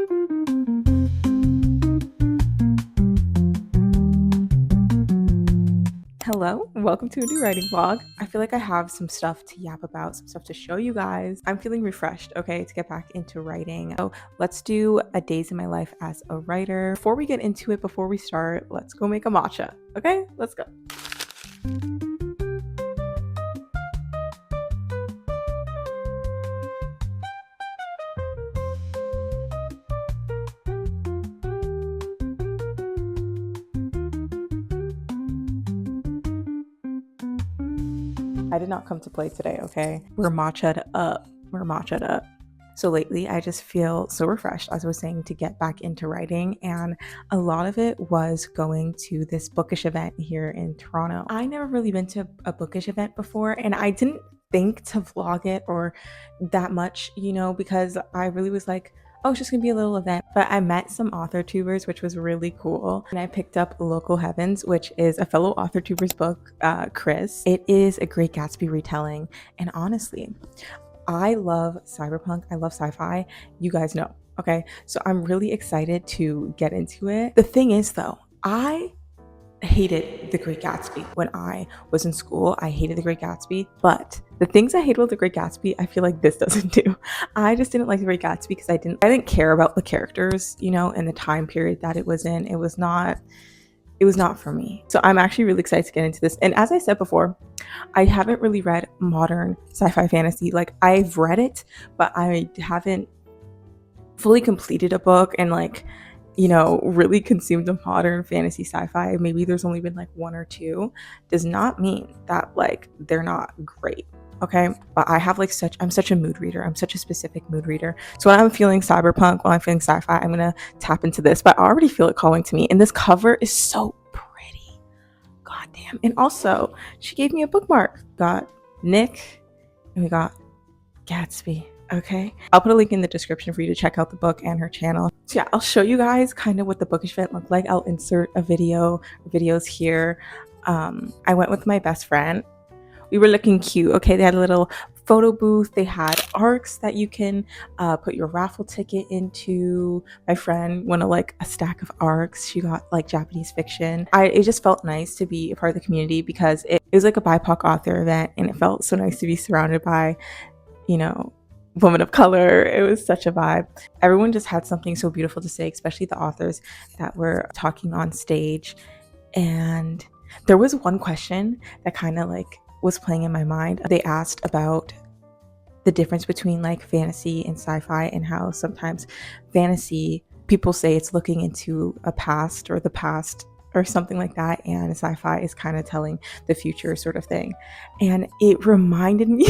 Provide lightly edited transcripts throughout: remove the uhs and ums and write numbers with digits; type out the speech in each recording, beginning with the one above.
Hello, welcome to a new writing vlog. I feel like I have some stuff to yap about, some stuff to show you guys. I'm feeling refreshed, okay, to get back into writing. So let's do a days in my life as a writer. Before we get into it, before we start, let's go make a matcha, okay? Let's go. I did not come to play today, okay? We're matcha'd up. We're matcha'd up. So lately, I just feel so refreshed, as I was saying, to get back into writing. And a lot of it was going to this Bookish event here in Toronto. I never really been to a Bookish event before, and I didn't think to vlog it or that much, you know, because I really was like, oh, it's just gonna be a little event. But I met some author tubers, which was really cool. And I picked up Local Heavens, which is a fellow author tuber's book, Kris. It is a Great Gatsby retelling. And honestly, I love cyberpunk. I love sci-fi. You guys know, okay? So I'm really excited to get into it. The thing is though, I hated The Great Gatsby when I was in school. I hated The Great Gatsby, but the things I hate about The Great Gatsby, I feel like this doesn't do. I just didn't like The Great Gatsby because I didn't care about the characters, you know, and the time period that it was in. It was not for me. So I'm actually really excited to get into this. And as I said before, I haven't really read modern sci-fi fantasy. Like, I've read it, but I haven't fully completed a book and like, you know, really consumed a modern fantasy sci-fi. Maybe there's only been like one or two. Does not mean that like they're not great. Okay, but I have like I'm such a mood reader. I'm such a specific mood reader. So when I'm feeling cyberpunk, when I'm feeling sci-fi, I'm gonna tap into this. But I already feel it calling to me. And this cover is so pretty. God damn. And also, she gave me a bookmark. Got Nick, and we got Gatsby. Okay, I'll put a link in the description for you to check out the book and her channel. So yeah, I'll show you guys kind of what the Bookish event looked like. I'll insert a videos here. I went with my best friend. We were looking cute. Okay, they had a little photo booth. They had arcs that you can put your raffle ticket into. My friend won like a stack of arcs. She got like Japanese fiction. It just felt nice to be a part of the community because it was like a BIPOC author event, and it felt so nice to be surrounded by, you know, women of color. It was such a vibe. Everyone just had something so beautiful to say, especially the authors that were talking on stage. And there was one question that kind of like was playing in my mind. They asked about the difference between like fantasy and sci-fi, and how sometimes fantasy, people say it's looking into a past or the past or something like that, and sci-fi is kind of telling the future sort of thing. And it reminded me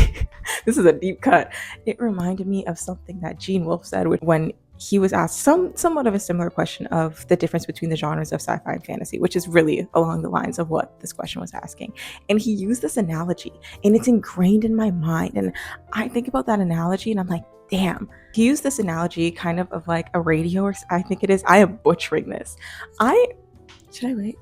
this is a deep cut. It reminded me of something that Gene Wolfe said when he was asked somewhat of a similar question of the difference between the genres of sci-fi and fantasy, which is really along the lines of what this question was asking. And he used this analogy, and it's ingrained in my mind. And I think about that analogy and I'm like, damn. He used this analogy kind of like a radio, or I think it is. I am butchering this. Should I wait?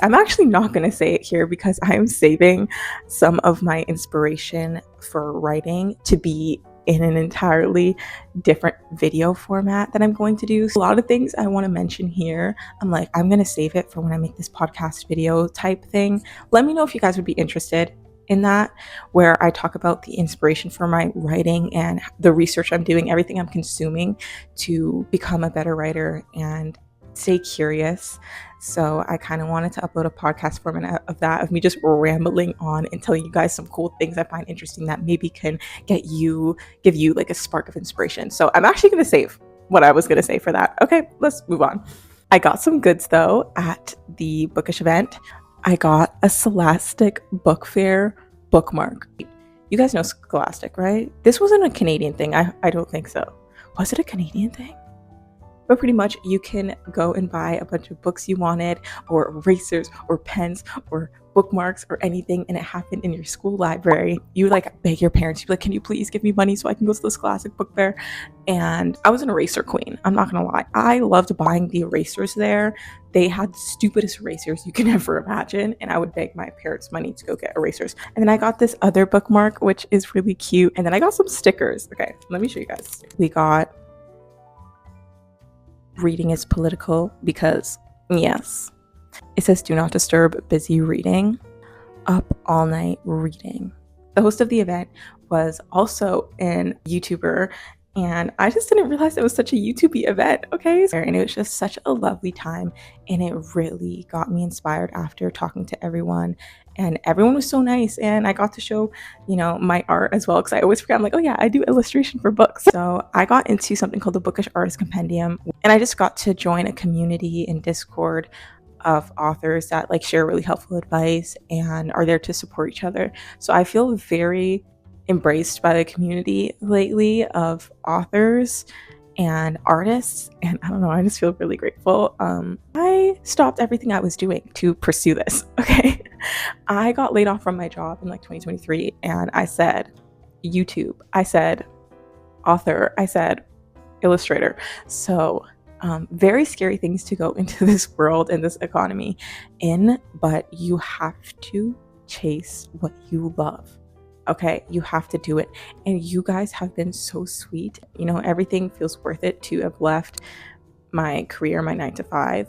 I'm actually not going to say it here because I am saving some of my inspiration for writing to be in an entirely different video format that I'm going to do. So a lot of things I want to mention here, I'm going to save it for when I make this podcast video type thing. Let me know if you guys would be interested in that, where I talk about the inspiration for my writing and the research I'm doing, everything I'm consuming to become a better writer and stay curious. So I kind of wanted to upload a podcast format of that, of me just rambling on and telling you guys some cool things I find interesting that maybe can give you like a spark of inspiration. So I'm actually going to save what I was going to say for that. Okay, let's move on. I got some goods though at the Bookish event. I got a Scholastic book fair bookmark. You guys know Scholastic, right? This wasn't a Canadian thing. I don't think so. Was it a Canadian thing? But pretty much you can go and buy a bunch of books you wanted, or erasers or pens or bookmarks or anything, and it happened in your school library. You like beg your parents, you'd be like, can you please give me money so I can go to the Scholastic book fair? And I was an eraser queen. I'm not gonna lie. I loved buying the erasers there. They had the stupidest erasers you can ever imagine, and I would beg my parents money to go get erasers. And then I got this other bookmark, which is really cute. And then I got some stickers. Okay, let me show you guys. We got reading is political because, yes, it says do not disturb, busy reading, up all night reading. The host of the event was also an YouTuber, and I just didn't realize it was such a YouTube event, okay? And it was just such a lovely time, and it really got me inspired after talking to everyone, and everyone was so nice, and I got to show, my art as well, because I always forget, I'm like, oh yeah, I do illustration for books. So I got into something called the Bookish Artist Compendium, and I just got to join a community in Discord of authors that like share really helpful advice and are there to support each other. So I feel very embraced by the community lately of authors and artists, and I don't know, I just feel really grateful. I stopped everything I was doing to pursue this. Okay, I got laid off from my job in like 2023, and I said YouTube, I said author, I said illustrator. So very scary things to go into this world and this economy in, but you have to chase what you love. Okay, you have to do it. And you guys have been so sweet. Everything feels worth it to have left my career, my 9 to 5.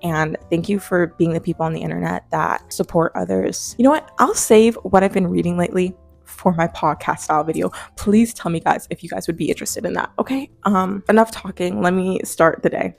And thank you for being the people on the internet that support others. You know what? I'll save what I've been reading lately for my podcast style video. Please tell me, guys, if you guys would be interested in that. Okay, enough talking, let me start the day.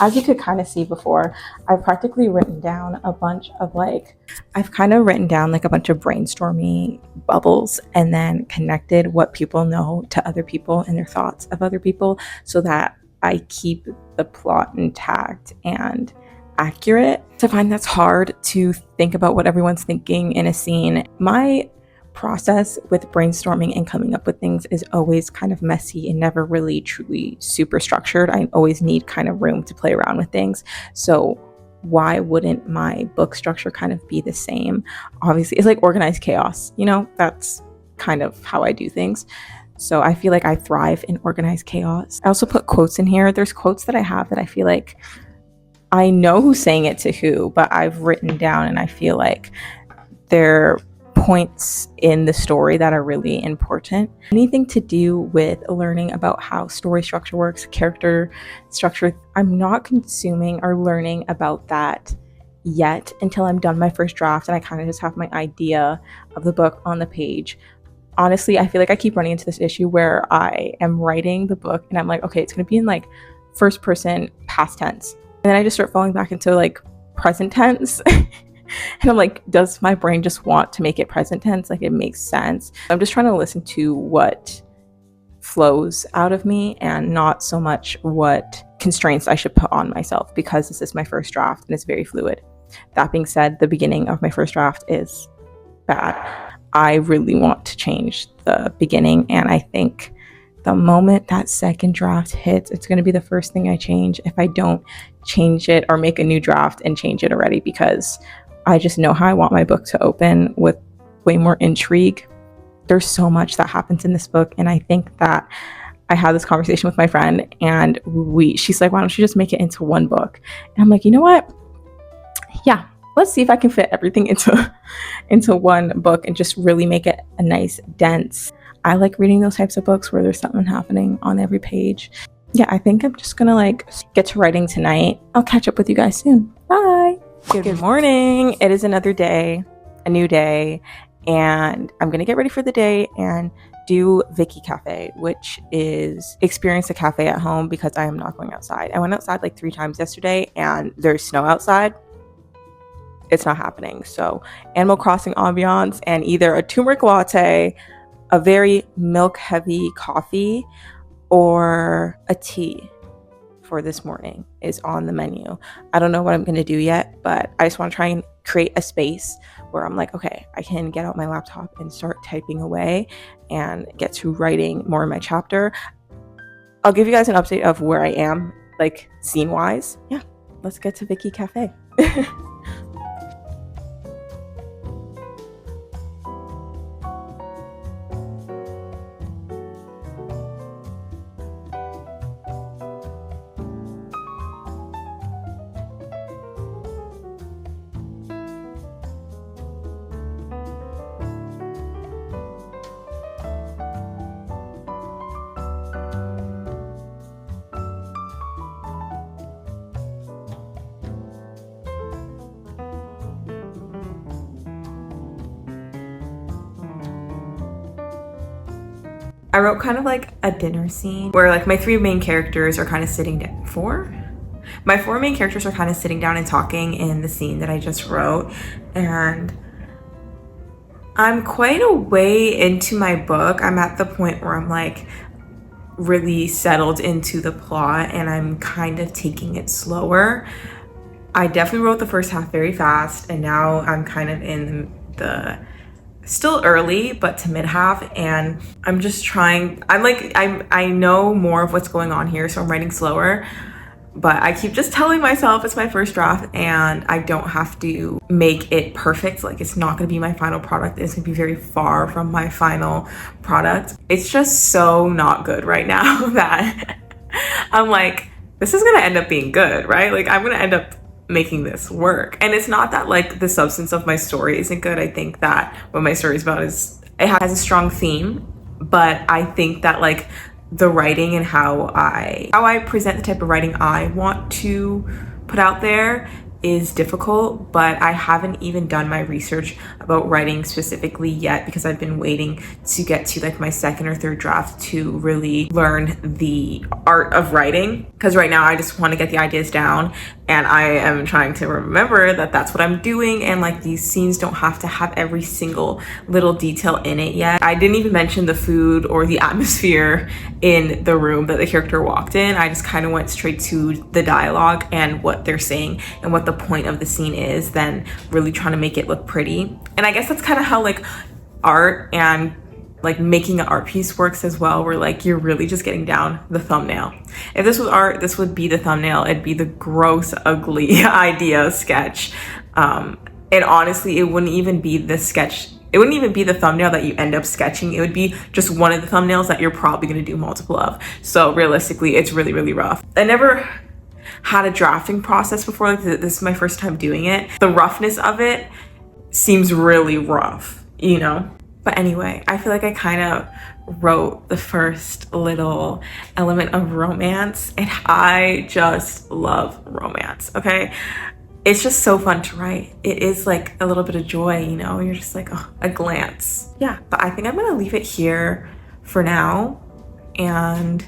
As you could kind of see before, I've practically written down a bunch of brainstorming bubbles, and then connected what people know to other people and their thoughts of other people, so that I keep the plot intact and accurate. I find that's hard to think about what everyone's thinking in a scene. My process with brainstorming and coming up with things is always kind of messy and never really truly super structured. I always need kind of room to play around with things. So why wouldn't my book structure kind of be the same? Obviously, it's like organized chaos. That's kind of how I do things. So I feel like I thrive in organized chaos. I also put quotes in here. There's quotes that I have that I feel like I know who's saying it to who, but I've written down, and I feel like they're points in the story that are really important. Anything to do with learning about how story structure works, character structure, I'm not consuming or learning about that yet until I'm done my first draft and I kind of just have my idea of the book on the page. Honestly, I feel like I keep running into this issue where I am writing the book and I'm like, okay, it's going to be in like first person past tense. And then I just start falling back into like present tense. And I'm like, does my brain just want to make it present tense? Like, it makes sense. I'm just trying to listen to what flows out of me and not so much what constraints I should put on myself, because this is my first draft and it's very fluid. That being said, the beginning of my first draft is bad. I really want to change the beginning, and I think the moment that second draft hits, it's going to be the first thing I change if I don't change it or make a new draft and change it already, because I just know how I want my book to open, with way more intrigue. There's so much that happens in this book, and I think that I had this conversation with my friend, and she's like, why don't you just make it into one book? And I'm like, you know what? Yeah, let's see if I can fit everything into one book and just really make it a nice, dense. I like reading those types of books where there's something happening on every page. Yeah, I think I'm just gonna get to writing tonight. I'll catch up with you guys soon. Bye. Good morning. It is another day, a new day, and I'm gonna get ready for the day and do Vicky Cafe, which is experience a cafe at home, because I am not going outside. I went outside like 3 times yesterday and there's snow outside. It's not happening. So Animal Crossing ambiance and either a turmeric latte, a very milk heavy coffee, or a tea for this morning is on the menu. I don't know what I'm going to do yet, but I just want to try and create a space where I'm like, okay, I can get out my laptop and start typing away and get to writing more in my chapter. I'll give you guys an update of where I am, like scene wise. Yeah, let's get to Vicky Cafe. I wrote kind of like a dinner scene where like my three main characters are kind of sitting down. My four main characters are kind of sitting down and talking in the scene that I just wrote. And I'm quite a way into my book. I'm at the point where I'm like really settled into the plot and I'm kind of taking it slower. I definitely wrote the first half very fast, and now I'm kind of in the still early but to mid half, and I'm just trying. I know more of what's going on here, so I'm writing slower, but I keep just telling myself it's my first draft and I don't have to make it perfect. Like, it's not going to be my final product. It's going to be very far from my final product. It's just so not good right now that I'm like, this is going to end up being good, right? Like, I'm going to end up making this work. And it's not that like the substance of my story isn't good. I think that what my story is about is it has a strong theme, but I think that like the writing and how I present the type of writing I want to put out there is difficult, but I haven't even done my research about writing specifically yet because I've been waiting to get to like my second or third draft to really learn the art of writing, because right now I just want to get the ideas down and I am trying to remember that that's what I'm doing, and like these scenes don't have to have every single little detail in it yet. I didn't even mention the food or the atmosphere in the room that the character walked in. I just kind of went straight to the dialogue and what they're saying and what the point of the scene is, then really trying to make it look pretty. And I guess that's kind of how like art and like making an art piece works as well, where like you're really just getting down the thumbnail. If this was art, this would be the thumbnail. It'd be the gross, ugly idea sketch. And honestly, it wouldn't even be the sketch. It wouldn't even be the thumbnail that you end up sketching. It would be just one of the thumbnails that you're probably going to do multiple of. So realistically, it's really, really rough. I never had a drafting process before. Like, this is my first time doing it. The roughness of it seems really rough, you know? But anyway, I feel like I kind of wrote the first little element of romance, and I just love romance, okay? It's just so fun to write. It is like a little bit of joy, you know? You're just like, oh, a glance. Yeah, but I think I'm gonna leave it here for now, and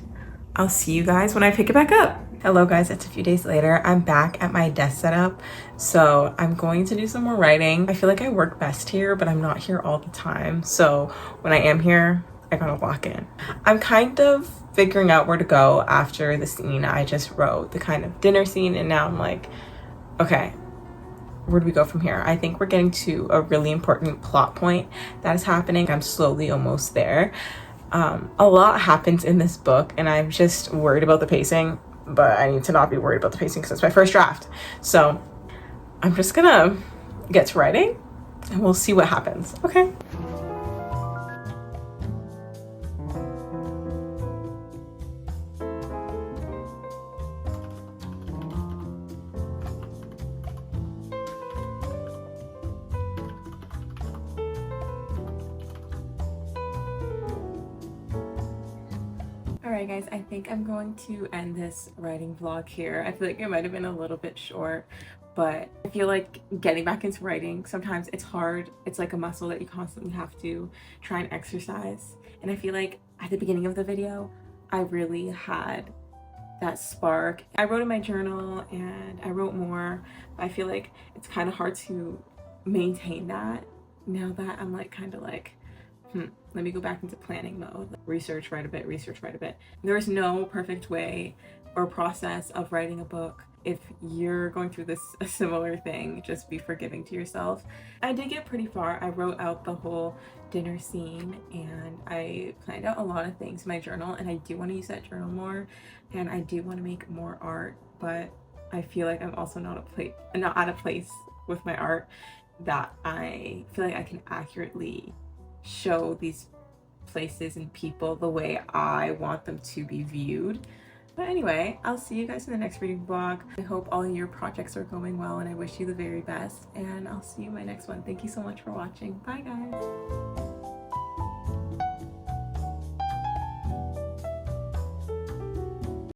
I'll see you guys when I pick it back up. Hello guys, it's a few days later. I'm back at my desk setup, so I'm going to do some more writing. I feel like I work best here, but I'm not here all the time. So when I am here, I gotta walk in. I'm kind of figuring out where to go after the scene I just wrote, the kind of dinner scene, and now I'm like, okay, where do we go from here? I think we're getting to a really important plot point that is happening. I'm slowly almost there. A lot happens in this book, and I'm just worried about the pacing. But I need to not be worried about the pacing because it's my first draft. So I'm just gonna get to writing and we'll see what happens. Okay. Alright guys, I think I'm going to end this writing vlog here. I feel like it might have been a little bit short, but I feel like getting back into writing, sometimes it's hard. It's like a muscle that you constantly have to try and exercise. And I feel like at the beginning of the video, I really had that spark. I wrote in my journal and I wrote more, but I feel like it's kind of hard to maintain that now that I'm like kind of like, let me go back into planning mode. Research, write a bit, research, write a bit. There is no perfect way or process of writing a book. if you're going through this a similar thing, just be forgiving to yourself. I did get pretty far. I wrote out the whole dinner scene and I planned out a lot of things in my journal, and I do want to use that journal more, and I do want to make more art, but I feel like I'm also not at a place with my art that I feel like I can accurately show these places and people the way I want them to be viewed. But anyway, I'll see you guys in the next reading vlog. I hope all your projects are going well and I wish you the very best, and I'll see you in my next one. Thank you so much for watching. Bye guys.